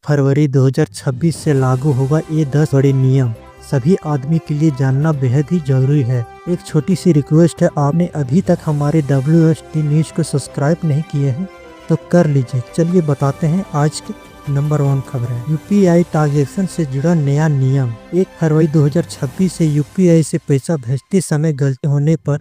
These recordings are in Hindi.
फरवरी 2026 से लागू होगा ये 10 बड़े नियम। सभी आदमी के लिए जानना बेहद ही जरूरी है। एक छोटी सी रिक्वेस्ट है, आपने अभी तक हमारे WST न्यूज को सब्सक्राइब नहीं किए हैं तो कर लीजिए। चलिए बताते हैं आज के नंबर 1 खबरें। UPI ट्रांजैक्शन से जुड़ा नया नियम। 1 फरवरी 2026 से UPI से पैसा भेजते समय गलती होने पर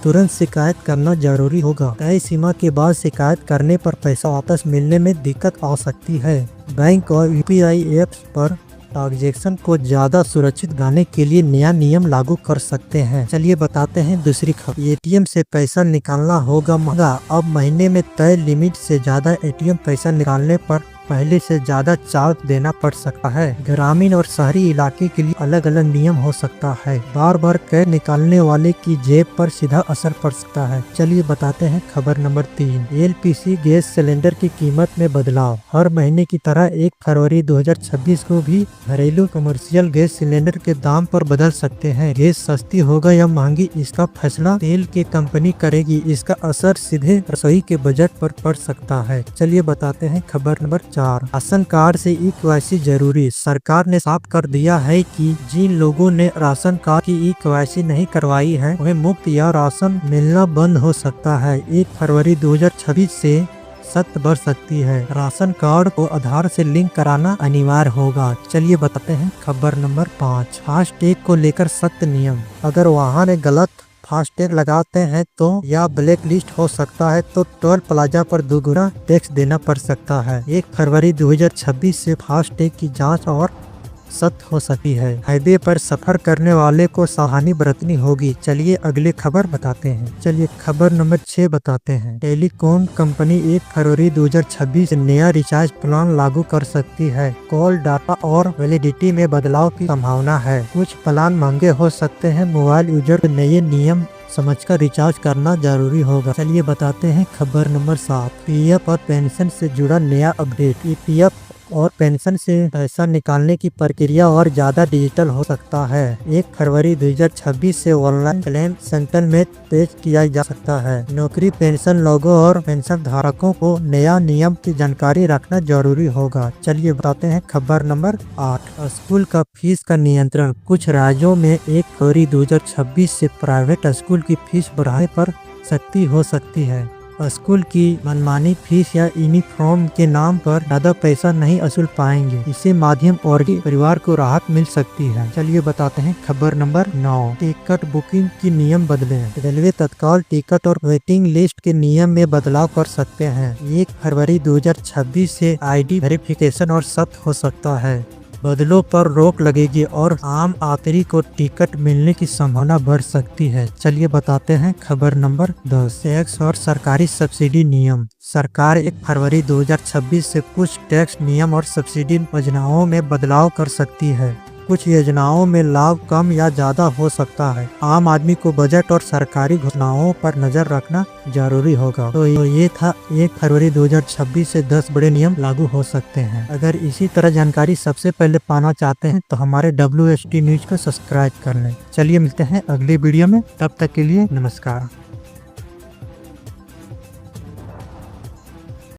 तुरंत शिकायत करना जरूरी होगा। तय सीमा के बाद शिकायत करने पर पैसा वापस मिलने में दिक्कत आ सकती है। बैंक और UPI एप्स पर ट्रांजैक्शन को ज्यादा सुरक्षित बनाने के लिए नया नियम लागू कर सकते हैं। चलिए बताते हैं दूसरी खबर। ATM से पैसा निकालना होगा महंगा। अब महीने में तय लिमिट से ज्यादा ATM पैसा निकालने पर पहले से ज्यादा चार्ज देना पड़ सकता है। ग्रामीण और शहरी इलाके के लिए अलग अलग नियम हो सकता है। बार बार कैश निकालने वाले की जेब पर सीधा असर पड़ सकता है। चलिए बताते हैं खबर नंबर 3। LPG गैस सिलेंडर की कीमत में बदलाव। हर महीने की तरह 1 फरवरी 2026 को भी घरेलू कमर्शियल गैस सिलेंडर के दाम पर बदल सकते हैं। गैस सस्ती होगा या महंगी, इसका फैसला तेल की कंपनी करेगी। इसका असर सीधे रसोई के बजट पर पड़ सकता है। चलिए बताते हैं खबर नंबर 4। राशन कार्ड से E-KYC जरूरी। सरकार ने साफ कर दिया है कि जिन लोगों ने राशन कार्ड की E-KYC नहीं करवाई है उन्हें मुफ्त या राशन मिलना बंद हो सकता है। 1 फरवरी 2026 से सख्त बढ़ सकती है। राशन कार्ड को आधार से लिंक कराना अनिवार्य होगा। चलिए बताते हैं खबर नंबर 5। फास्टैग को लेकर सख्त नियम। अगर वाहन ने गलत फास्टैग लगाते हैं तो या ब्लैक लिस्ट हो सकता है तो टोल प्लाजा पर दोगुना टैक्स देना पड़ सकता है। 1 फरवरी 2026 से फास्टैग की जांच और सख्त हो सकती है। हाईवे पर सफर करने वाले को सावधानी बरतनी होगी। चलिए अगले खबर बताते हैं। चलिए खबर नंबर 6 बताते हैं। टेलीकॉम कंपनी 1 फरवरी 2026 से नया रिचार्ज प्लान लागू कर सकती है। कॉल डाटा और वैलिडिटी में बदलाव की संभावना है। कुछ प्लान महंगे हो सकते हैं। मोबाइल यूजर को नए नियम समझकर रिचार्ज करना जरूरी होगा। चलिए बताते हैं खबर नंबर 7। PF और पेंशन से जुड़ा नया अपडेट। EPF और पेंशन से पैसा निकालने की प्रक्रिया और ज्यादा डिजिटल हो सकता है। 1 फरवरी 2026 से ऑनलाइन क्लेम सेंटर में पेश किया जा सकता है। नौकरी पेंशन लोगों और पेंशन धारकों को नया नियम की जानकारी रखना जरूरी होगा। चलिए बताते हैं खबर नंबर 8। स्कूल का फीस का नियंत्रण। कुछ राज्यों में 1 फरवरी 2026 से प्राइवेट स्कूल की फीस बढ़ाने पर सख्ती हो सकती है। स्कूल की मनमानी फीस या यूनिफॉर्म के नाम पर ज्यादा पैसा नहीं वसूल पाएंगे। इससे माध्यम और परिवार को राहत मिल सकती है। चलिए बताते हैं खबर नंबर 9। टिकट बुकिंग की नियम बदले। रेलवे तत्काल टिकट और वेटिंग लिस्ट के नियम में बदलाव कर सकते हैं। 1 फरवरी 2026 से ID वेरिफिकेशन और सख्त हो सकता है। बदलों पर रोक लगेगी और आम यात्री को टिकट मिलने की संभावना बढ़ सकती है। चलिए बताते हैं खबर नंबर 10। टैक्स और सरकारी सब्सिडी नियम। सरकार 1 फरवरी 2026 से कुछ टैक्स नियम और सब्सिडी योजनाओं में बदलाव कर सकती है। कुछ योजनाओं में लाभ कम या ज्यादा हो सकता है। आम आदमी को बजट और सरकारी घोषणाओं पर नजर रखना जरूरी होगा। तो ये था 1 फरवरी 2026 से 10 बड़े नियम लागू हो सकते हैं। अगर इसी तरह जानकारी सबसे पहले पाना चाहते हैं तो हमारे WST न्यूज को सब्सक्राइब कर लें। चलिए मिलते हैं अगले वीडियो में, तब तक के लिए नमस्कार।